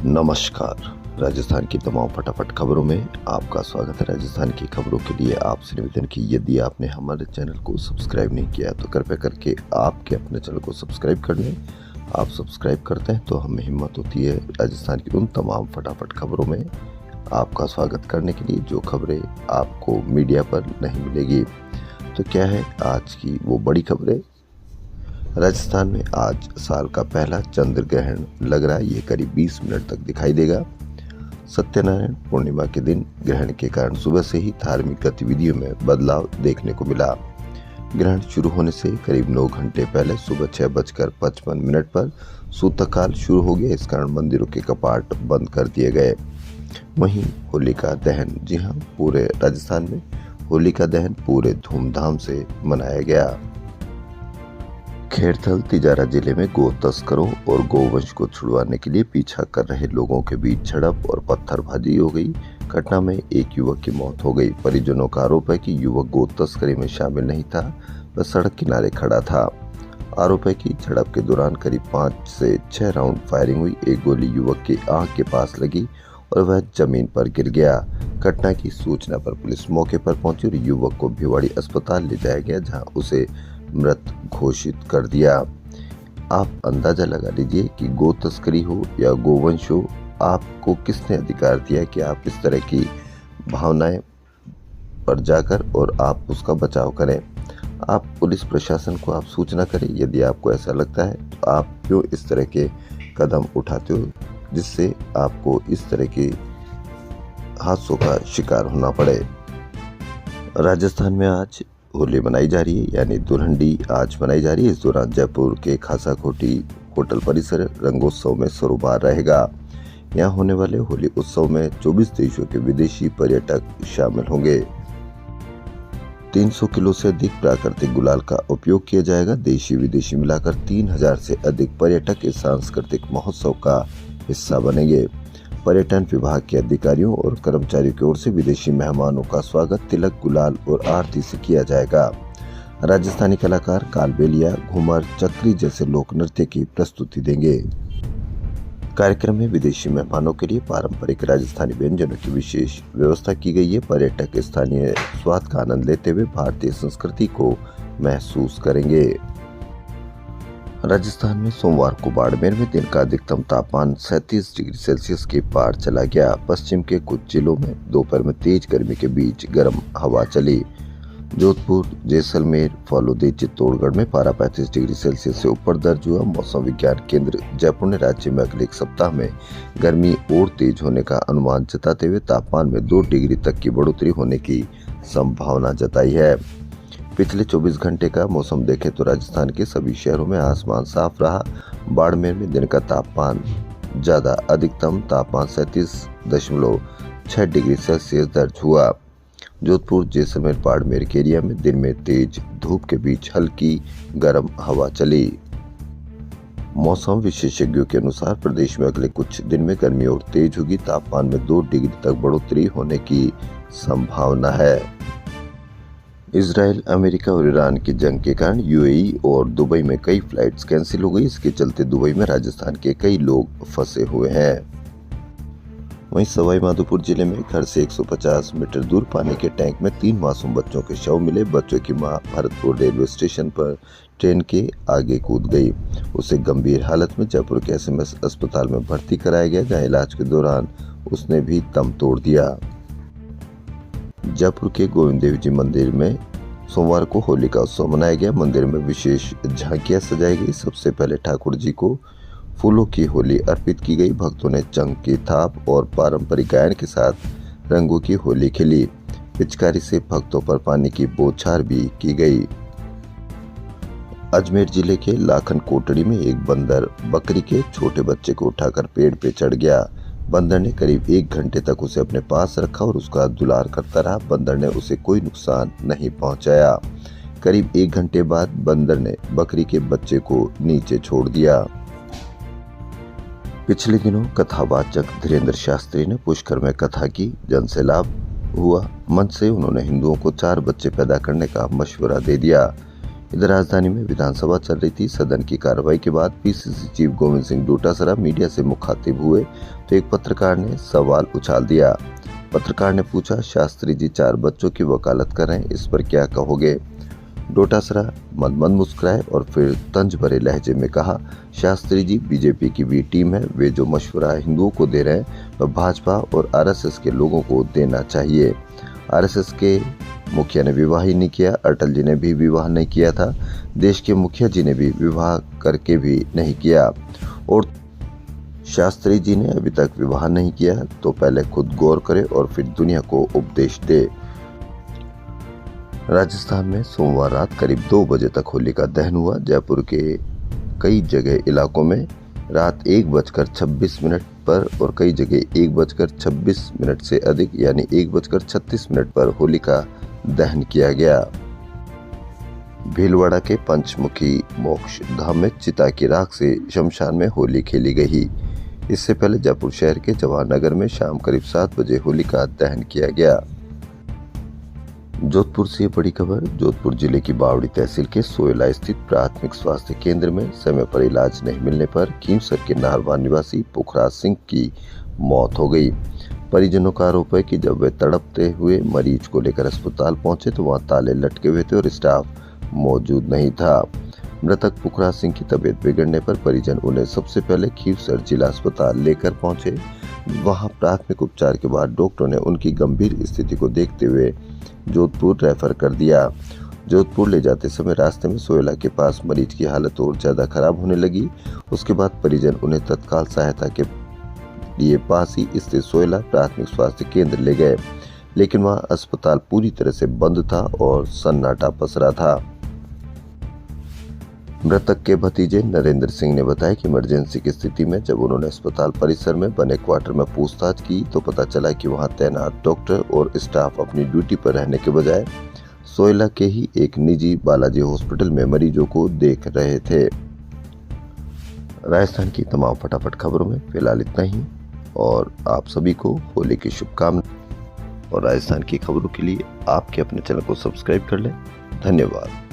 नमस्कार। राजस्थान की तमाम फटाफट खबरों में आपका स्वागत है। राजस्थान की खबरों के लिए आपसे निवेदन की यदि आपने हमारे चैनल को सब्सक्राइब नहीं किया तो कृपया करके आपके अपने चैनल को सब्सक्राइब कर लें। आप सब्सक्राइब करते हैं तो हमें हिम्मत होती है राजस्थान की उन तमाम फटाफट खबरों में आपका स्वागत करने के लिए जो खबरें आपको मीडिया पर नहीं मिलेगी। तो क्या है आज की वो बड़ी खबरें। राजस्थान में आज साल का पहला चंद्र ग्रहण लग रहा है। ये करीब 20 मिनट तक दिखाई देगा। सत्यनारायण पूर्णिमा के दिन ग्रहण के कारण सुबह से ही धार्मिक गतिविधियों में बदलाव देखने को मिला। ग्रहण शुरू होने से करीब 9 घंटे पहले सुबह 6:55 पर सूतकाल शुरू हो गया। इस कारण मंदिरों के कपाट बंद कर दिए गए। वहीं होलिका दहन, जी हाँ, पूरे राजस्थान में होलिका दहन पूरे धूमधाम से मनाया गया। खेड़थल तिजारा जिले में गो तस्करों और गोवंश को छुड़वाने के लिए पीछा कर रहे लोगों के बीच झड़प और पत्थरबाजी हो गई। घटना में एक युवक की मौत हो गई। परिजनों का आरोप है कि युवक गो तस्करी में शामिल नहीं था, वह सड़क किनारे खड़ा था। आरोप है कि झड़प के दौरान करीब 5 से 6 राउंड फायरिंग हुई। एक गोली युवक की आंख के पास लगी और वह जमीन पर गिर गया। घटना की सूचना पर पुलिस मौके पर पहुंची और युवक को भिवाड़ी अस्पताल ले जाया गया, जहां उसे मृत घोषित कर दिया। आप अंदाजा लगा लीजिए कि गो तस्करी हो या गोवंश हो, आपको किसने अधिकार दिया कि आप इस तरह की भावनाएं पर जाकर और आप उसका बचाव करें। आप पुलिस प्रशासन को आप सूचना करें। यदि आपको ऐसा लगता है तो आप क्यों इस तरह के कदम उठाते हो जिससे आपको इस तरह के हादसों का शिकार होना पड़े। राजस्थान में आज होली मनाई जा रही है, यानी दुल्हंडी आज मनाई जा रही है। इस दौरान जयपुर के खासा कोठी होटल परिसर रंगोत्सव में सरोबार रहेगा। यहाँ होने वाले होली उत्सव में 24 देशों के विदेशी पर्यटक शामिल होंगे। 300 किलो से अधिक प्राकृतिक गुलाल का उपयोग किया जाएगा। देशी विदेशी मिलाकर 3000 से अधिक पर्यटक इस सांस्कृतिक महोत्सव का हिस्सा बनेंगे। पर्यटन विभाग के अधिकारियों और कर्मचारियों की ओर से विदेशी मेहमानों का स्वागत तिलक, गुलाल और आरती से किया जाएगा। राजस्थानी कलाकार कालबेलिया, घूमर, चक्री जैसे लोक नृत्य की प्रस्तुति देंगे। कार्यक्रम में विदेशी मेहमानों के लिए पारंपरिक राजस्थानी व्यंजनों की विशेष व्यवस्था की गई है। पर्यटक स्थानीय स्वाद का आनंद लेते हुए भारतीय संस्कृति को महसूस करेंगे। राजस्थान में सोमवार को बाड़मेर में दिन का अधिकतम तापमान 37 डिग्री सेल्सियस के पार चला गया। पश्चिम के कुछ जिलों में दोपहर में तेज गर्मी के बीच गर्म हवा चली। जोधपुर, जैसलमेर, फलोदी, चित्तौड़गढ़ में पारा 35 डिग्री सेल्सियस से ऊपर दर्ज हुआ। मौसम विज्ञान केंद्र जयपुर ने राज्य में अगले एक सप्ताह में गर्मी और तेज होने का अनुमान जताते हुए तापमान में 2 डिग्री तक की बढ़ोतरी होने की संभावना जताई है। पिछले 24 घंटे का मौसम देखें तो राजस्थान के सभी शहरों में आसमान साफ रहा। बाड़मेर में दिन का तापमान ज्यादा, अधिकतम तापमान 37.6 डिग्री सेल्सियस दर्ज हुआ। जोधपुर, जैसलमेर, बाड़मेर के एरिया में दिन में तेज धूप के बीच हल्की गर्म हवा चली। मौसम विशेषज्ञों के अनुसार प्रदेश में अगले कुछ दिन में गर्मी और तेज होगी। तापमान में 2 डिग्री तक बढ़ोतरी होने की संभावना है। इजराइल, अमेरिका और ईरान की जंग के कारण यूएई और दुबई में कई फ्लाइट्स कैंसिल हो गई। इसके चलते दुबई में राजस्थान के कई लोग फंसे हुए हैं। वहीं सवाई माधोपुर जिले में घर से 150 मीटर दूर पानी के टैंक में 3 मासूम बच्चों के शव मिले। बच्चों की मां भरतपुर रेलवे स्टेशन पर ट्रेन के आगे कूद गई। उसे गंभीर हालत में जयपुर के एसएमएस अस्पताल में भर्ती कराया गया, जहां इलाज के दौरान उसने भी दम तोड़ दिया। जयपुर के गोविंद देव जी मंदिर में सोमवार को होली का उत्सव मनाया गया। मंदिर में विशेष झांकियां सजाई गई। सबसे पहले ठाकुर जी को फूलों की होली अर्पित की गई। भक्तों ने चंग की थाप और पारंपरिक गायन के साथ रंगों की होली खेली। पिचकारी से भक्तों पर पानी की बौछार भी की गई। अजमेर जिले के लाखन कोटड़ी में एक बंदर बकरी के छोटे बच्चे को उठाकर पेड़ पे चढ़ गया। बंदर ने करीब 1 घंटे तक उसे अपने पास रखा और उसका दुलार करता रहा। बंदर ने उसे कोई नुकसान नहीं पहुंचाया। करीब 1 घंटे बाद बंदर ने बकरी के बच्चे को नीचे छोड़ दिया। पिछले दिनों कथावाचक धीरेन्द्र शास्त्री ने पुष्कर में कथा की, जनसैलाब हुआ। मंच से उन्होंने हिंदुओं को 4 बच्चे पैदा करने का मशवरा दे दिया। इधर राजधानी में विधानसभा चल रही थी। सदन की कार्रवाई के बाद PCC chief Govind Singh Dotasra media से मुखातिब हुए तो एक पत्रकार ने सवाल उछाल दिया। पत्रकार ने पूछा, शास्त्री जी 4 बच्चों की वकालत कर रहे हैं, इस पर क्या कहोगे? डोटासरा मंद मुस्कुराए और फिर तंज भरे लहजे में कहा, शास्त्री जी बीजेपी की भी टीम है, वे जो मशवरा हिंदुओं को दे रहे हैं वह भाजपा और आरएसएस के लोगों को देना चाहिए। आरएसएस के मुखिया ने विवाह ही नहीं किया, अटल जी ने भी विवाह नहीं किया था, देश के मुखिया जी ने भी विवाह करके भी नहीं किया और शास्त्री जी ने अभी तक विवाह नहीं किया तो पहले खुद गौर करे और फिर दुनिया को उपदेश दे। राजस्थान में सोमवार रात करीब 2 बजे तक होली का दहन हुआ। जयपुर के कई जगह इलाकों में रात 1:26 पर और कई जगह 1:26 से अधिक यानी 1:36 पर होली का दहन किया गया। भीलवाड़ा के पंचमुखी मोक्ष धाम में चिता की राख से शमशान में होली खेली गई। इससे पहले जयपुर शहर के जवाहर नगर में शाम करीब 7 बजे होली का दहन किया गया। जोधपुर से बड़ी खबर। जोधपुर जिले की बावड़ी तहसील के सोयला स्थित प्राथमिक स्वास्थ्य केंद्र में समय पर इलाज नहीं मिलने पर खींवसर के नाहरवान निवासी पुखराज सिंह की मौत हो गई। परिजनों का आरोप है कि जब वे तड़पते हुए मरीज को लेकर अस्पताल पहुंचे तो वहां ताले लटके हुए थे और स्टाफ मौजूद नहीं था। मृतक पुखराज सिंह की तबीयत बिगड़ने पर परिजन उन्हें सबसे पहले खींवसर जिला अस्पताल लेकर पहुंचे। वहां प्राथमिक उपचार के बाद डॉक्टरों ने उनकी गंभीर स्थिति को देखते हुए जोधपुर रेफर कर दिया। जोधपुर ले जाते समय रास्ते में सोयला के पास मरीज की हालत और ज्यादा खराब होने लगी। उसके बाद परिजन उन्हें तत्काल सहायता के लिए पास ही स्थित सोयला प्राथमिक स्वास्थ्य केंद्र ले गए, लेकिन वहां अस्पताल पूरी तरह से बंद था और सन्नाटा पसरा था। मृतक के भतीजे नरेंद्र सिंह ने बताया कि इमरजेंसी की स्थिति में जब उन्होंने अस्पताल परिसर में बने क्वार्टर में पूछताछ की तो पता चला कि वहां तैनात डॉक्टर और स्टाफ अपनी ड्यूटी पर रहने के बजाय सोयला के ही एक निजी बालाजी हॉस्पिटल में मरीजों को देख रहे थे। राजस्थान की तमाम फटाफट खबरों में फिलहाल इतना ही और आप सभी को होली की शुभकामनाएं और राजस्थान की खबरों के लिए आपके अपने चैनल को सब्सक्राइब कर लें। धन्यवाद।